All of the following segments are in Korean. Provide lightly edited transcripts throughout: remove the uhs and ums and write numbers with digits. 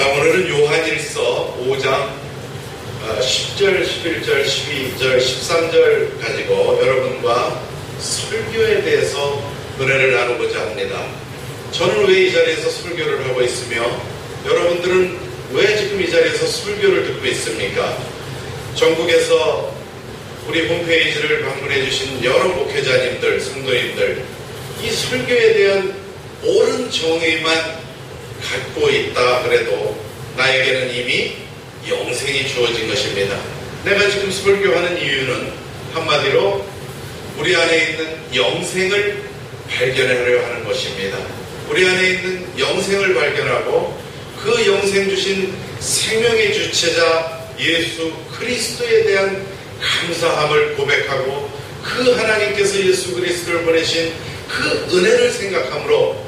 오늘은 요한일서 5장 10절, 11절, 12절, 13절 가지고 여러분과 설교에 대해서 은혜를 나누고자 합니다. 저는 왜 이 자리에서 설교를 하고 있으며 여러분들은 왜 지금 이 자리에서 설교를 듣고 있습니까? 전국에서 우리 홈페이지를 방문해 주신 여러 목회자님들, 성도님들, 이 설교에 대한 옳은 정의만 갖고 있다 그래도 나에게는 이미 영생이 주어진 것입니다. 내가 지금 설교하는 이유는 한마디로 우리 안에 있는 영생을 발견하려 하는 것입니다. 우리 안에 있는 영생을 발견하고 그 영생 주신 생명의 주체자 예수 그리스도에 대한 감사함을 고백하고 그 하나님께서 예수 그리스도를 보내신 그 은혜를 생각함으로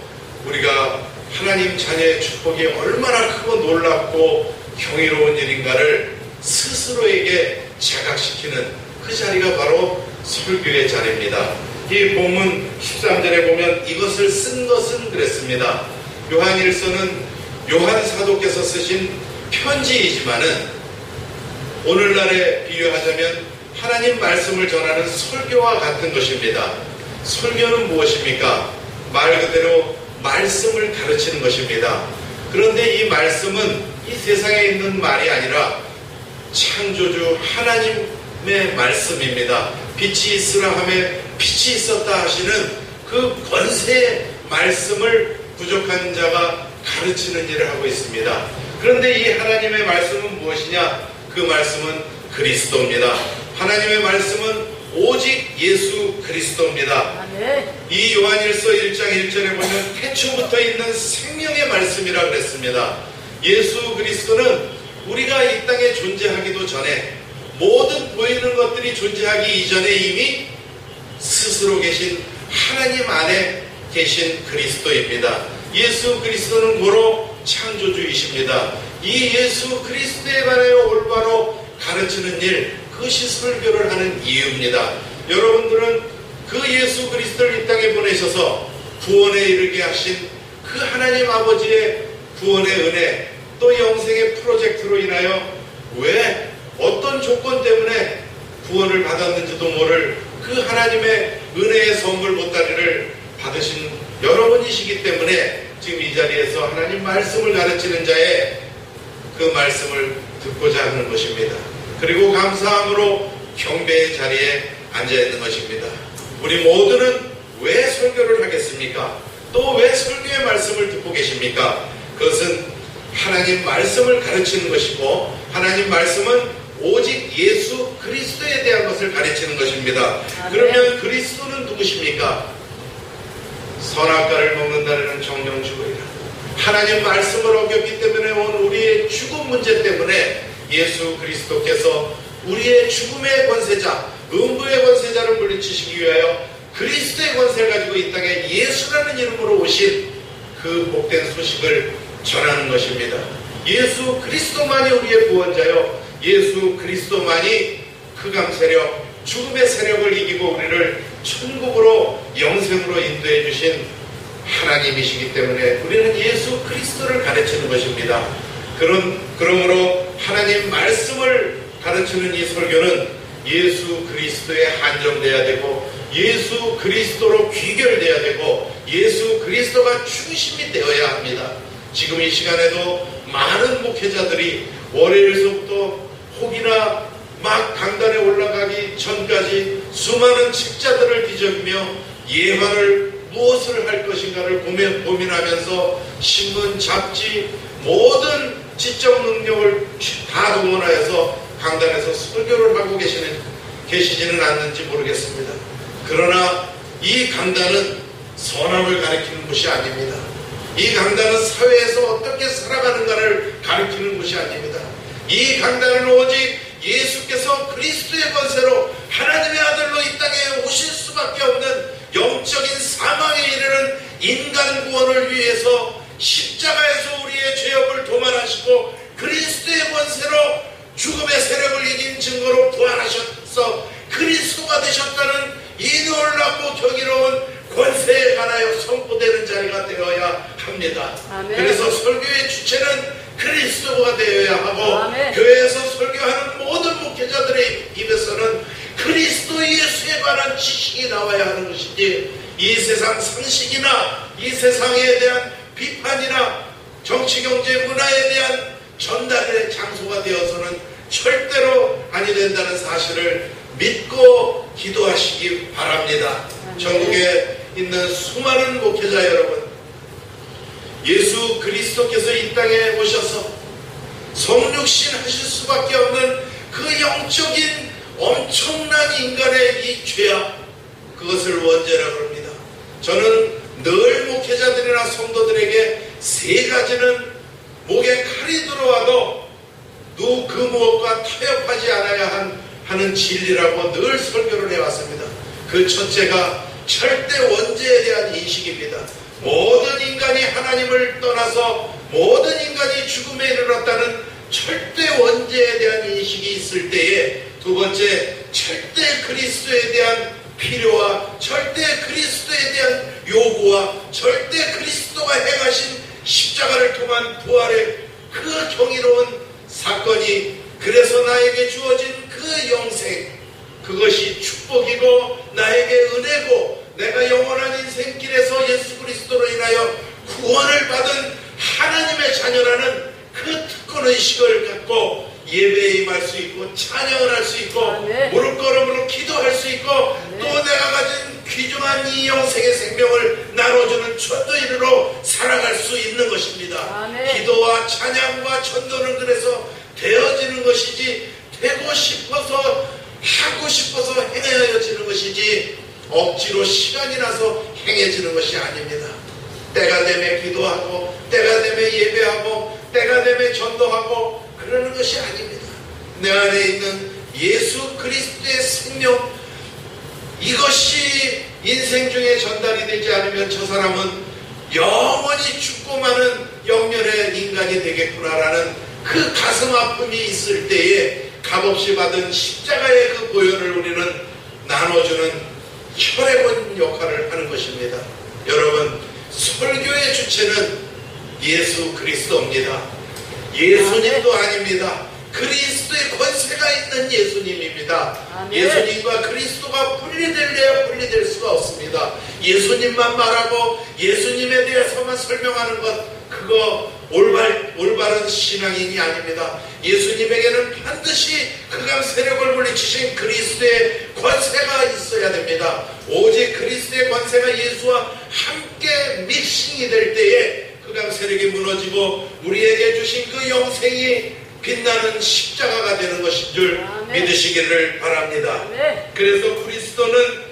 우리가 하나님 자녀의 축복이 얼마나 크고 놀랍고 경이로운 일인가를 스스로에게 자각시키는 그 자리가 바로 설교의 자리입니다. 이 본문 13절에 보면 이것을 쓴 것은 그랬습니다. 요한일서는 요한 사도께서 쓰신 편지이지만은 오늘날에 비유하자면 하나님 말씀을 전하는 설교와 같은 것입니다. 설교는 무엇입니까? 말 그대로 말씀을 가르치는 것입니다. 그런데 이 말씀은 이 세상에 있는 말이 아니라 창조주 하나님의 말씀입니다. 빛이 있으라 하매 빛이 있었다 하시는 그 권세의 말씀을 부족한 자가 가르치는 일을 하고 있습니다. 그런데 이 하나님의 말씀은 무엇이냐? 그 말씀은 그리스도입니다. 하나님의 말씀은 오직 예수 그리스도입니다. 이 요한일서 1장 1절에 보면 태초부터 있는 생명의 말씀이라 그랬습니다. 예수 그리스도는 우리가 이 땅에 존재하기도 전에 모든 보이는 것들이 존재하기 이전에 이미 스스로 계신 하나님 안에 계신 그리스도입니다. 예수 그리스도는 고로 창조주이십니다. 이 예수 그리스도에 관하여 올바로 가르치는 일, 그것이 설교를 하는 이유입니다. 여러분들은 그 예수 그리스도를 이 땅에 보내셔서 구원에 이르게 하신 그 하나님 아버지의 구원의 은혜, 또 영생의 프로젝트로 인하여 왜 어떤 조건 때문에 구원을 받았는지도 모를 그 하나님의 은혜의 선물 보따리를 받으신 여러분이시기 때문에 지금 이 자리에서 하나님 말씀을 가르치는 자의 그 말씀을 듣고자 하는 것입니다. 그리고 감사함으로 경배의 자리에 앉아있는 것입니다. 우리 모두는 왜 설교를 하겠습니까? 또 왜 설교의 말씀을 듣고 계십니까? 그것은 하나님 말씀을 가르치는 것이고 하나님 말씀은 오직 예수 그리스도에 대한 것을 가르치는 것입니다. 그러면 그리스도는 누구십니까? 선악과를 먹는다는 정령 죽으리라. 하나님 말씀을 어겼기 때문에 온 우리의 죽음 문제 때문에 예수 그리스도께서 우리의 죽음의 권세자, 음부의 권세자를 물리치시기 위하여 그리스도의 권세를 가지고 이 땅에 예수라는 이름으로 오신 그 복된 소식을 전하는 것입니다. 예수 그리스도만이 우리의 구원자요, 예수 그리스도만이 흑암 세력, 죽음의 세력을 이기고 우리를 천국으로 영생으로 인도해 주신 하나님이시기 때문에 우리는 예수 그리스도를 가르치는 것입니다. 그러므로 하나님 말씀을 가르치는 이 설교는 예수 그리스도에 한정되어야 되고 예수 그리스도로 귀결되어야 되고 예수 그리스도가 중심이 되어야 합니다. 지금 이 시간에도 많은 목회자들이 월요일서부터 혹이나 막 강단에 올라가기 전까지 수많은 책자들을 뒤적이며 예화를 무엇을 할 것인가를 고민하면서 신문, 잡지, 모든 지적 능력을 다 동원하여서 강단에서 설교를 하고 계시지는 않는지 모르겠습니다. 그러나 이 강단은 선함을 가리키는 곳이 아닙니다. 이 강단은 사회에서 어떻게 살아가는가를 가리키는 곳이 아닙니다. 이 강단은 오직 예수께서 그리스도의 권세로 하나님의 아들로 이 땅에 오실 수밖에 없는 영적인 사망에 이르는 인간 구원을 위해서 십자가에서 우리의 죄업을 도말하시고 그리스도의 권세로 죽음의 세력을 이긴 증거로 부활하셔서 그리스도가 되셨다는 이 놀랍고 경이로운 권세에 관하여 선포되는 자리가 되어야 합니다. 아멘. 그래서 설교의 주체는 그리스도가 되어야 하고 아멘. 교회에서 설교하는 모든 목회자들의 입에서는 그리스도 예수에 관한 지식이 나와야 하는 것이지 이 세상 상식이나 이 세상에 대한 비판이나 정치, 경제, 문화에 대한 전달의 장소가 되어서는 절대로 아니 된다는 사실을 믿고 기도하시기 바랍니다. 전국에 있는 수많은 목회자 여러분, 예수 그리스도께서 이 땅에 오셔서 성육신 하실 수밖에 없는 그 영적인 엄청난 인간의 이 죄악, 그것을 원죄라고 합니다. 저는 늘 목회자들이나 성도들에게 세 가지는 목에 칼이 들어와도 그 무엇과 타협하지 않아야 하는 진리라고 늘 설교를 해왔습니다. 그 첫째가 절대 원죄에 대한 인식입니다. 모든 인간이 하나님을 떠나서 모든 인간이 죽음에 이르렀다는 절대 원죄에 대한 인식이 있을 때에, 두 번째, 절대 그리스도에 대한 필요와 절대 그리스도에 대한 요구와 절대 그리스도가 행하신 십자가를 통한 부활의 그 경이로운 사건이, 그래서 나에게 주어진 그 영생, 그것이 축복이고 나에게 은혜고 내가 영원한 인생길에서 예수 그리스도로 인하여 구원을 받은 하나님의 자녀라는 그 특권의식을 갖고 예배에 임할 수 있고 찬양을 할 수 있고 무릎걸음으로 기도할 수 있고 또 내가 가진 귀중한 이 영생의 생명을 나눠주는 전도인으로 살아갈 수 있는 것입니다. 기도와 찬양과 전도는 그래서 되어지는 것이지 되고 싶어서 하고 싶어서 행해지는 것이지 억지로 시간이 나서 행해지는 것이 아닙니다. 때가 되면 기도하고 때가 되면 예배하고 때가 되면 전도하고 그러는 것이 아닙니다. 내 안에 있는 예수 그리스도의 생명, 이것이 인생 중에 전달이 되지 않으면 저 사람은 영원히 죽고 마는 영면의 인간이 되겠구나라는 그 가슴 아픔이 있을 때에 값없이 받은 십자가의 그 보혈을 우리는 나눠주는 혈액원 역할을 하는 것입니다. 여러분, 설교의 주체는 예수 그리스도입니다. 예수님도 아닙니다. 그리스도의 권세가 있는 예수님입니다. 예수님과 그리스도가 분리될래야 분리될 수가 없습니다. 예수님만 말하고 예수님에 대해서만 설명하는 것, 그거 올바른 신앙인이 아닙니다. 예수님에게는 반드시 그간 세력을 물리치신 그리스도의 권세가 있어야 됩니다. 오직 그리스도의 권세가 예수와 함께 믹싱이 될 때에 그간 세력이 무너지고 우리에게 주신 그 영생이 빛나는 십자가가 되는 것인 줄 믿으시기를 바랍니다. 그래서 그리스도는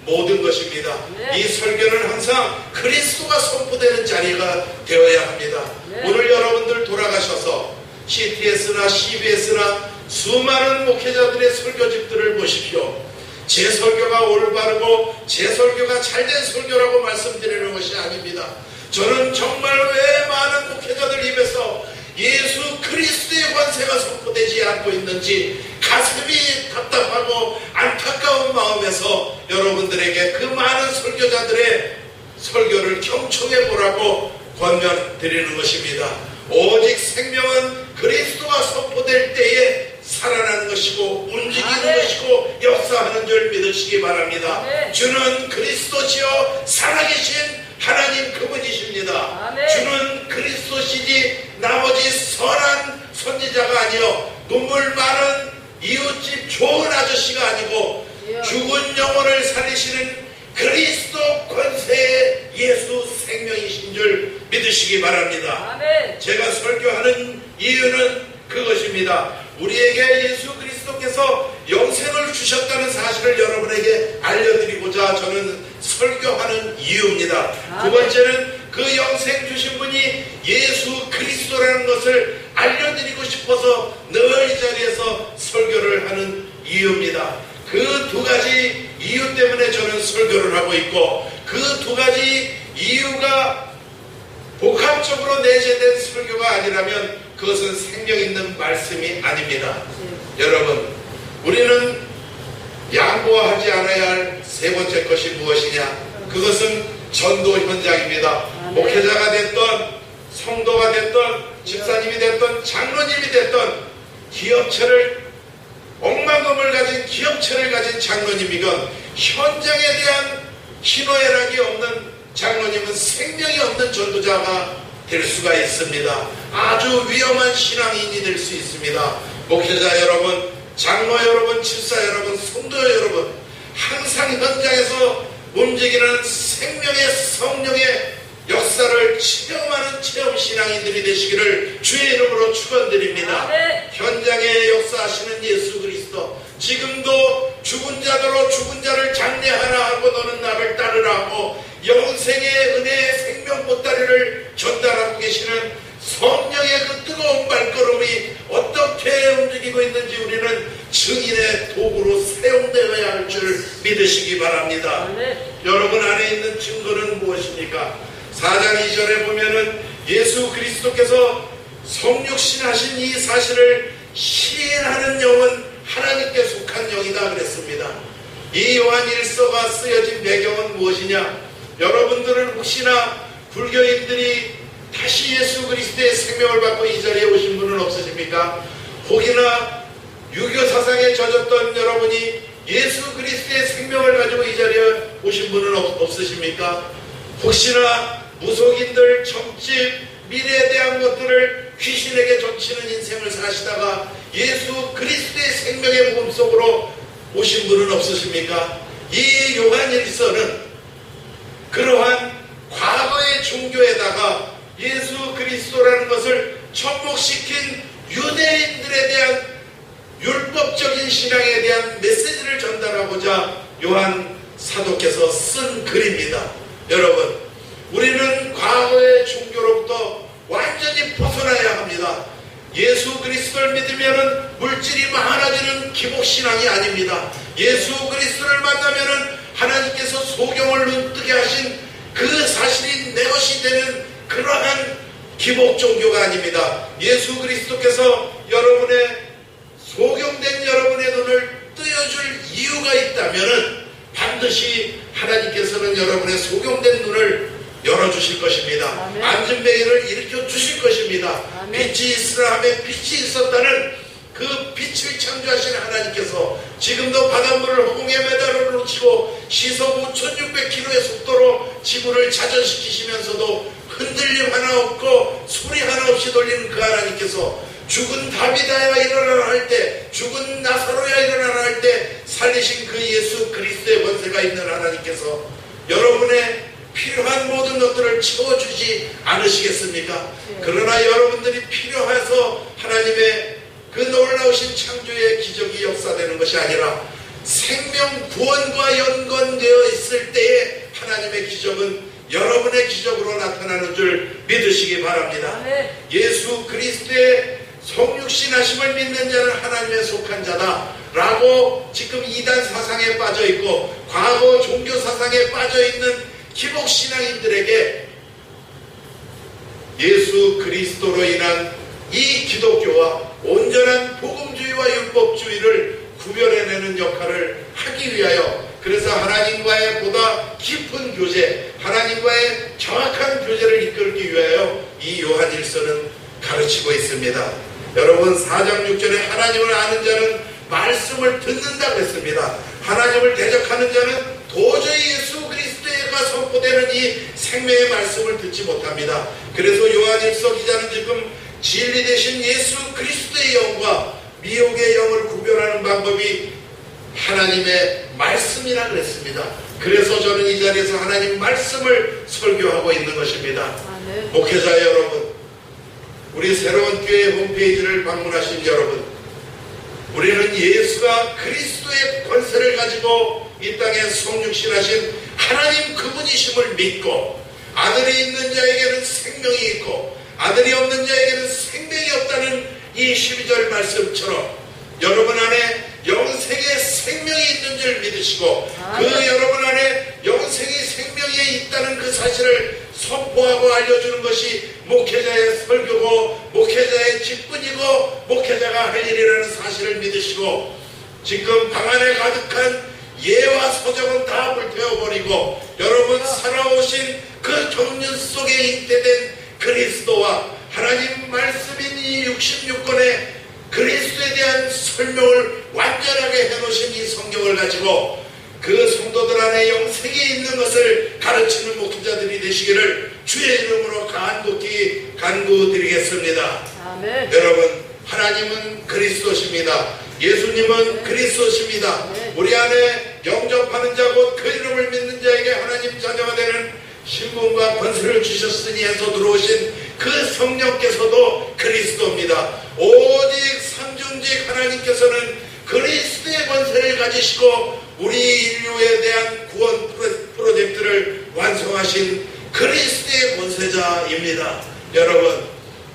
모든 것입니다. 이 설교는 항상 그리스도가 선포되는 자리가 되어야 합니다. 오늘 여러분들 돌아가셔서 CTS나 CBS나 수많은 목회자들의 설교집들을 보십시오. 제 설교가 올바르고 제 설교가 잘된 설교라고 말씀드리는 것이 아닙니다. 저는 정말 왜 많은 목회자들 입에서 예수 그리스도의 권세가 선포되지 않고 있는지 가슴이 답답하고 안타까운 마음에서 여러분들에게 그 많은 설교자들의 설교를 경청해 보라고 권면드리는 것입니다. 오직 생명은 그리스도가 선포될 때에 살아나는 것이고 움직이는 것이고 역사하는 줄 믿으시기 바랍니다. 주는 그리스도시요 살아계신 하나님 그분이십니다. 주는 그리스도시지 나머지 선한 선지자가 아니요 눈물 많은 이웃집 좋은 아저씨가 아니고 죽은 영혼을 살리시는 그리스도 권세의 예수 생명이신 줄 믿으시기 바랍니다. 제가 설교하는 이유는 그것입니다. 우리에게 예수 그리스도께서 영생을 주셨다는 사실을 여러분에게 알려드리고자 저는 설교하는 이유입니다. 두 번째는 그 영생 주신 분이 예수 그리스도라는 것을 알려드리고 싶어서 늘 이 자리에서 설교를 하는 이유입니다. 그 두 가지 이유 때문에 저는 설교를 하고 있고 그 두 가지 이유가 복합적으로 내재된 설교가 아니라면 그것은 생명 있는 말씀이 아닙니다. 여러분, 우리는 양보하지 않아야 할 세 번째 것이 무엇이냐? 그것은 전도 현장입니다. 목회자가 됐던 성도가 됐던 집사님이 됐던 장로님이 됐던 기업체를 억만금을 가진 기업체를 가진 장로님이건 현장에 대한 희노애락이 없는 장로님은 생명이 없는 전도자가 될 수가 있습니다. 아주 위험한 신앙인이 될 수 있습니다. 목회자 여러분, 장로 여러분, 집사 여러분, 성도 여러분, 항상 현장에서 움직이는 생명의 성령의 역사를 체험하는 체험 신앙인들이 되시기를 주의 이름으로 축원드립니다. 현장에 역사하시는 예수 그리스도, 지금도 죽은 자들로 죽은 자를 장례하라 하고 너는 나를 따르라 하고 영생의 은혜의 생명 보따리를 전달하고 계시는 성령의 그 뜨거운 발걸음이 어떻게 움직이고 있는지 우리는 증인의 도구로 사용되어야 할 줄 믿으시기 바랍니다. 여러분 안에 있는 증거는 무엇입니까? 4장 2절에 보면은 예수 그리스도께서 성육신하신 이 사실을 시인하는 영은 하나님께 속한 영이다 그랬습니다. 이 요한 1서가 쓰여진 배경은 무엇이냐? 여러분들은 혹시나 불교인들이 다시 예수 그리스도의 생명을 받고 이 자리에 오신 분은 없으십니까? 혹이나 유교 사상에 젖었던 여러분이 예수 그리스도의 생명을 가지고 이 자리에 오신 분은 없으십니까? 혹시나 무속인들, 점집, 미래에 대한 것들을 귀신에게 젖히는 인생을 사시다가 예수 그리스도의 생명의 몸 속으로 오신 분은 없으십니까? 이 요한 1서는 그러한 과거의 종교에다가 예수 그리스도라는 것을 접목시킨 유대인들에 대한 율법적인 신앙에 대한 메시지를 전달하고자 요한 사도께서 쓴 글입니다. 여러분, 우리는 과거의 종교로부터 완전히 벗어나야 합니다. 예수 그리스도를 믿으면 물질이 많아지는 기복신앙이 아닙니다. 예수 그리스도를 만나면 하나님께서 소경을 눈뜨게 하신 그 사실이 내 것이 되는 그러한 기복 종교가 아닙니다. 예수 그리스도께서 여러분의 소경된 여러분의 눈을 뜨여줄 이유가 있다면 반드시 하나님께서는 여러분의 소경된 눈을 열어주실 것입니다. 아멘. 안진뱅이를 일으켜 주실 것입니다. 아멘. 빛이 있으라 하며 빛이 있었다는 그 빛을 창조하신 하나님께서 지금도 바닷물을 허공에 매달아 놓치고 시속 5600km의 속도로 지구를 자전시키시면서도 흔들림 하나 없고 소리 하나 없이 돌리는 그 하나님께서 죽은 다비다야 일어나라 할 때, 죽은 나사로야 일어나라 할 때 살리신 그 예수 그리스도의 권세가 있는 하나님께서 여러분의 필요한 모든 것들을 채워주지 않으시겠습니까? 그러나 여러분들이 필요해서 하나님의 그 놀라우신 창조의 기적이 역사되는 것이 아니라 생명 구원과 연관되어 있을 때에 하나님의 기적은 여러분의 기적으로 나타나는 줄 믿으시기 바랍니다. 예수 그리스도의 성육신하심을 믿는 자는 하나님의 속한 자다 라고 지금 이단 사상에 빠져있고 과거 종교 사상에 빠져있는 기복신앙인들에게 예수 그리스도로 인한 이 기독교와 온전한 복음주의와 율법주의를 구별해내는 역할을 하기 위하여, 그래서 하나님과의 보다 깊은 교제, 하나님과의 정확한 교제를 이끌기 위하여 이 요한 1서는 가르치고 있습니다. 여러분, 4장 6절에 하나님을 아는 자는 말씀을 듣는다고 했습니다. 하나님을 대적하는 자는 도저히 예수 그리스도가 선포되는 이 생명의 말씀을 듣지 못합니다. 그래서 요한 1서 기자는 지금 진리 대신 예수 그리스도의 영과 미혹의 영을 구별하는 방법이 하나님의 말씀이라 그랬습니다. 그래서 저는 이 자리에서 하나님 말씀을 설교하고 있는 것입니다. 목회자 여러분, 우리 새로운 교회 홈페이지를 방문하신 여러분, 우리는 예수가 그리스도의 권세를 가지고 이 땅에 성육신하신 하나님 그분이심을 믿고, 아들이 있는 자에게는 생명이 있고 아들이 없는 자에게는 생명이 없다는 이 12절 말씀처럼 여러분 안에 영생의 생명이 있는 줄 믿으시고 그 여러분 안에 영생의 생명이 있다는 그 사실을 선포하고 알려주는 것이 목회자의 설교고 목회자의 직분이고 목회자가 할 일이라는 사실을 믿으시고, 지금 방 안에 가득한 예와 서적은 다 불태워버리고 여러분 살아오신 그 경륜 속에 잉태된 그리스도와 하나님 말씀 66권의 그리스도에 대한 설명을 완전하게 해놓으신 이 성경을 가지고 그 성도들 안에 영생이 있는 것을 가르치는 목회자들이 되시기를 주의 이름으로 간곡히 간구드리겠습니다. 아멘. 여러분, 하나님은 그리스도십니다. 예수님은 그리스도십니다. 우리 안에 영접하는 자 곧 그 이름을 믿는 자에게 하나님 자녀가 되는 신분과 권세를 주셨으니 해서 들어오신 그 성령께서도 그리스도입니다. 오직 삼중직 하나님께서는 그리스도의 권세를 가지시고 우리 인류에 대한 구원 프로젝트를 완성하신 그리스도의 권세자입니다. 여러분,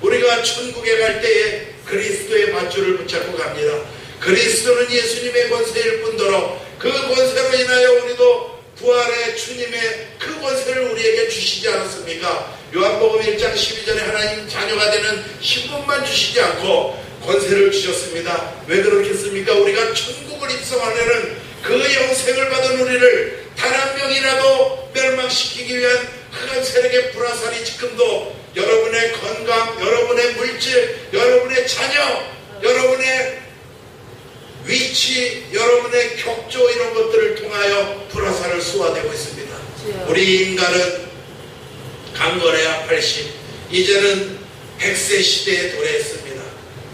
우리가 천국에 갈 때에 그리스도의 밧줄을 붙잡고 갑니다. 그리스도는 예수님의 권세일 뿐더러 그 권세로 인하여 우리도 부활의 주님의 그 권세를 우리에게 주시지 않았습니까? 요한복음 1장 12절에 하나님 자녀가 되는 신분만 주시지 않고 권세를 주셨습니다. 왜 그렇겠습니까? 우리가 천국을 입성하려는 그 영생을 받은 우리를 단 한 명이라도 멸망시키기 위한 흑암 세력의 불화살이 지금도 여러분의 건강, 여러분의 물질, 여러분의 자녀, 여러분의 위치, 여러분의 격조 이런 것들을 통하여 불화살을 쏘아대고 있습니다. 우리 인간은 강건해야 80, 이제는 100세 시대에 도래했습니다.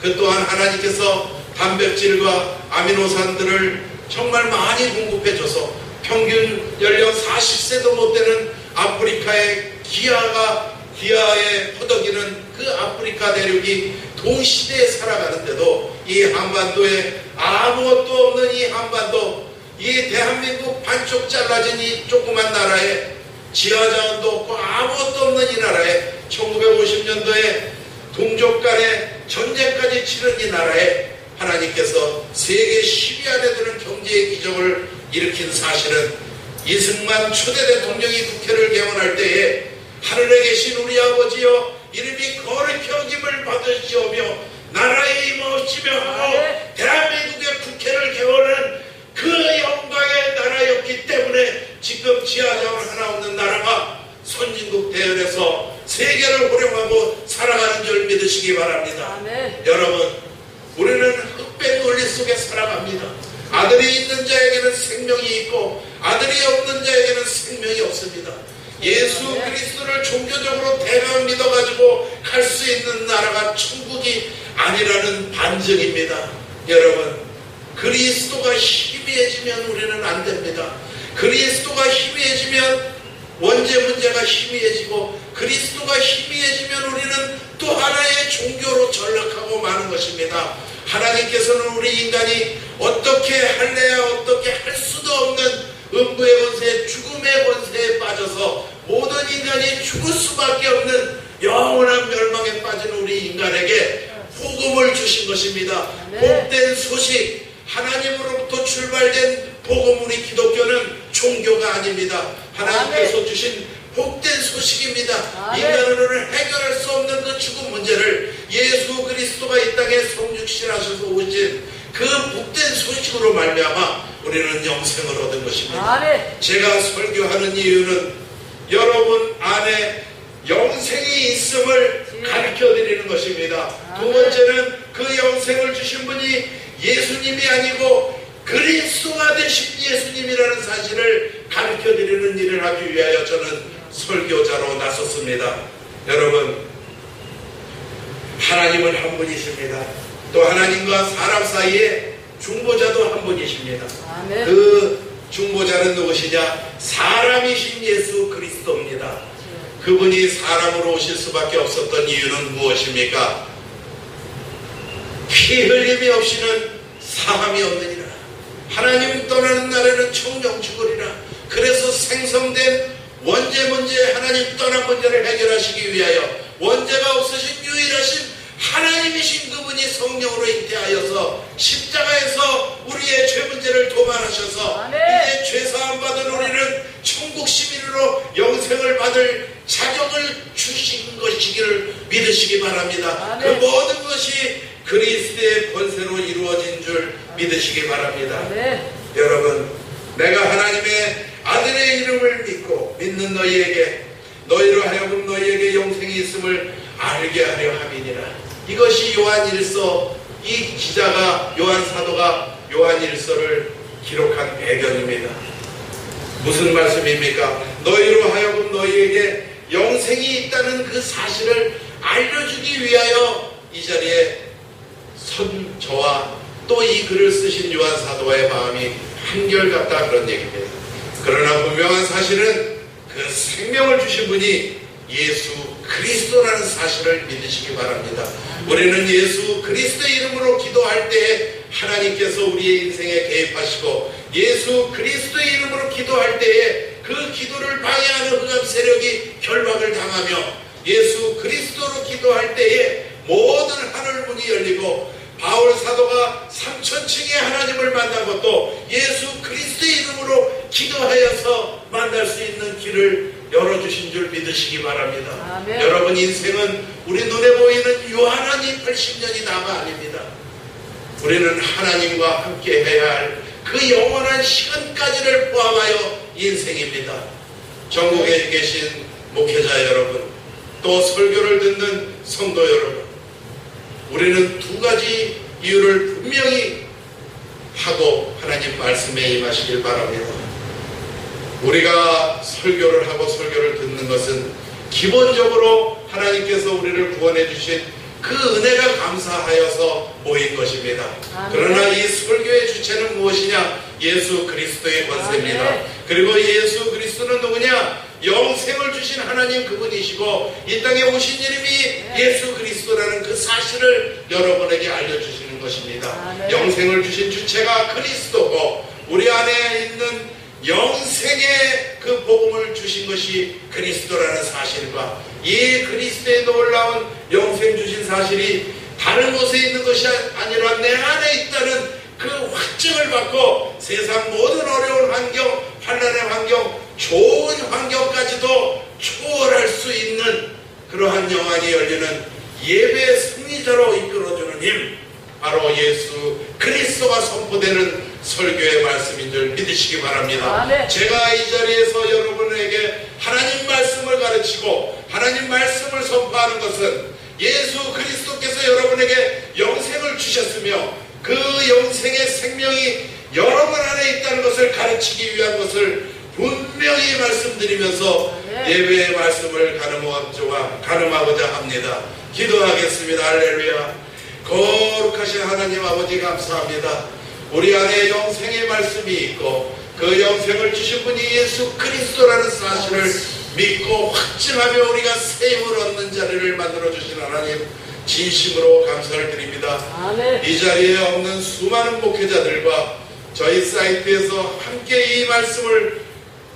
그 또한 하나님께서 단백질과 아미노산들을 정말 많이 공급해줘서 평균 연령 40세도 못 되는 아프리카의 기아의 허덕이는 그 아프리카 대륙이 동시대에 살아가는데도 이 한반도에 아무것도 없는 이 한반도, 이 대한민국 반쪽 잘라진 이 조그만 나라에 지하자원도 없고 아무것도 없는 이 나라에 1950년도에 동족 간의 전쟁까지 치른 이 나라에 하나님께서 세계 10위 안에 드는 경제의 기적을 일으킨 사실은 이승만 초대 대통령이 국회를 개원할 때에 하늘에 계신 우리 아버지여 이름이 거룩히 여김을 받으시오며 나라에 임하시며 하고 대한민국의 국회를 개원한 그 영광의 나라였기 때문에 지금 지하자원 하나 없는 나라가 선진국 대열에서 세계를 호령하고 살아가는 줄 믿으시기 바랍니다. 아멘. 여러분, 우리는 흑백 논리 속에 살아갑니다. 아들이 있는 자에게는 생명이 있고 아들이 없는 자에게는 생명이 없습니다. 예수 그리스도를 종교적으로 대강 믿어가지고 갈 수 있는 나라가 천국이 아니라는 반증입니다. 여러분, 그리스도가 희미해지면 우리는 안 됩니다. 그리스도가 희미해지면 원죄 문제가 희미해지고 그리스도가 희미해지면 우리는 또 하나의 종교로 전락하고 마는 것입니다. 하나님께서는 우리 인간이 어떻게 할래야 어떻게 할 수도 없는 음부의 권세, 죽음의 권세에 빠져서 모든 인간이 죽을 수밖에 없는 영원한 멸망에 빠진 우리 인간에게 복음을 주신 것입니다. 복된 소식, 하나님으로부터 출발된 복음, 우리 기독교는 종교가 아닙니다. 하나님께서 주신 복된 소식입니다. 인간으로는 해결할 수 없는 그 죽음 문제를 예수 그리스도가 이 땅에 성육신하셔서 오신 그 복된 소식으로 말미암아 우리는 영생을 얻은 것입니다. 제가 설교하는 이유는 여러분 안에 영생이 있음을 가르쳐드리는 것입니다. 두 번째는 그 영생을 주신 분이 예수님이 아니고 그리스도가 되신 예수님이라는 사실을 가르쳐드리는 일을 하기 위하여 저는 설교자로 나섰습니다. 여러분, 하나님은 한 분이십니다. 또 하나님과 사람 사이에 중보자도 한 분이십니다. 아멘. 그 중보자는 누구시냐? 사람이신 예수 그리스도입니다. 그분이 사람으로 오실 수밖에 없었던 이유는 무엇입니까? 피 흘림이 없이는 사함이 없느니라. 하나님 떠나는 날에는 청령 죽으리라. 그래서 생성된 원죄 문제, 하나님 떠난 문제를 해결하시기 위하여 원죄가 없으신 유일하신 하나님이신 그분이 성령으로 잉태하여서 십자가에서 우리의 죄 문제를 도말하셔서 이제 죄사함 받은 우리는 천국 시민으로 영생을 받을 자격을 주신 것이기를 믿으시기 바랍니다. 그 모든 것이 그리스도의 권세로 이루어진 줄 믿으시기 바랍니다. 여러분, 내가 하나님의 아들의 이름을 믿고 믿는 너희에게, 너희로 하여금 너희에게 영생이 있음을 알게 하려 함이니라. 이것이 요한일서, 이 기자가 요한 사도가 요한일서를 기록한 배경입니다. 무슨 말씀입니까? 너희로 하여금 너희에게 영생이 있다는 그 사실을 알려주기 위하여 이 자리에 선 저와 또 이 글을 쓰신 요한 사도와의 마음이 한결같다, 그런 얘기입니다. 그러나 분명한 사실은 그 생명을 주신 분이 예수 그리스도라는 사실을 믿으시기 바랍니다. 우리는 예수 그리스도의 이름으로 기도할 때 하나님께서 우리의 인생에 개입하시고, 예수 그리스도의 이름으로 기도할 때에 그 기도를 방해하는 흑암 세력이 결박을 당하며, 예수 그리스도로 기도할 때에 모든 하늘 문이 열리고, 바울 사도가 3000층의 하나님을 만난 것도 예수 그리스도의 이름으로 기도하여서 만날 수 있는 길을 열어주신 줄 믿으시기 바랍니다. 아멘. 여러분, 인생은 우리 눈에 보이는 유한한 이 80년이 다가 아닙니다. 우리는 하나님과 함께 해야 할 그 영원한 시간까지를 포함하여 인생입니다. 전국에 계신 목회자 여러분, 또 설교를 듣는 성도 여러분, 우리는 두 가지 이유를 분명히 하고 하나님 말씀에 임하시길 바랍니다. 우리가 설교를 하고 설교를 듣는 것은 기본적으로 하나님께서 우리를 구원해 주신 그 은혜가 감사하여서 모인 것입니다. 그러나 이 설교의 주체는 무엇이냐? 예수 그리스도의 권세입니다. 그리고 예수 그리스도는 누구냐? 영생을 주신 하나님 그분이시고, 이 땅에 오신 이름이 예수 그리스도라는 그 사실을 여러분에게 알려주시는 것입니다. 영생을 주신 주체가 그리스도고, 우리 안에 있는 영생의 그 복음을 주신 것이 그리스도라는 사실과, 이 그리스도의 놀라운 영생 주신 사실이 다른 곳에 있는 것이 아니라 내 안에 있다는 그 확증을 받고, 세상 모든 어려운 환경, 환난의 환경, 좋은 환경까지도 초월할 수 있는 그러한 영안이 열리는 예배 승리자로 이끌어주는 힘, 바로 예수 그리스도가 선포되는 설교의 말씀인 줄 믿으시기 바랍니다. 제가 이 자리에서 여러분에게 하나님 말씀을 가르치고 하나님 말씀을 선포하는 것은 예수 그리스도께서 여러분에게 영생을 주셨으며 그 영생의 생명이 여러분 안에 있다는 것을 가르치기 위한 것을 분명히 말씀드리면서 예배의 말씀을 가늠하고자 합니다. 기도하겠습니다. 할렐루야. 거룩하신 하나님 아버지, 감사합니다. 우리 안에 영생의 말씀이 있고 그 영생을 주신 분이 예수 그리스도라는 사실을 믿고 확증하며 우리가 새 힘을 얻는 자리를 만들어주신 하나님, 진심으로 감사를 드립니다. 이 자리에 없는 수많은 목회자들과 저희 사이트에서 함께 이 말씀을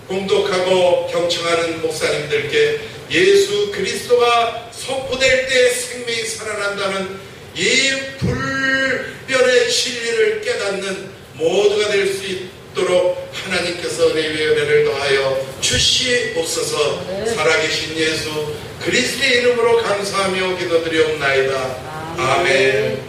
공독하고 경청하는 목사님들께 예수 그리스도가 선포될 때 생명이 살아난다는 이 불변의 진리를 깨닫는 모두가 될 수 있도록 하나님께서 은혜 위에 은혜를 더하여 주시옵소서. 살아계신 예수 그리스도의 이름으로 감사하며 기도드리옵나이다. 아멘.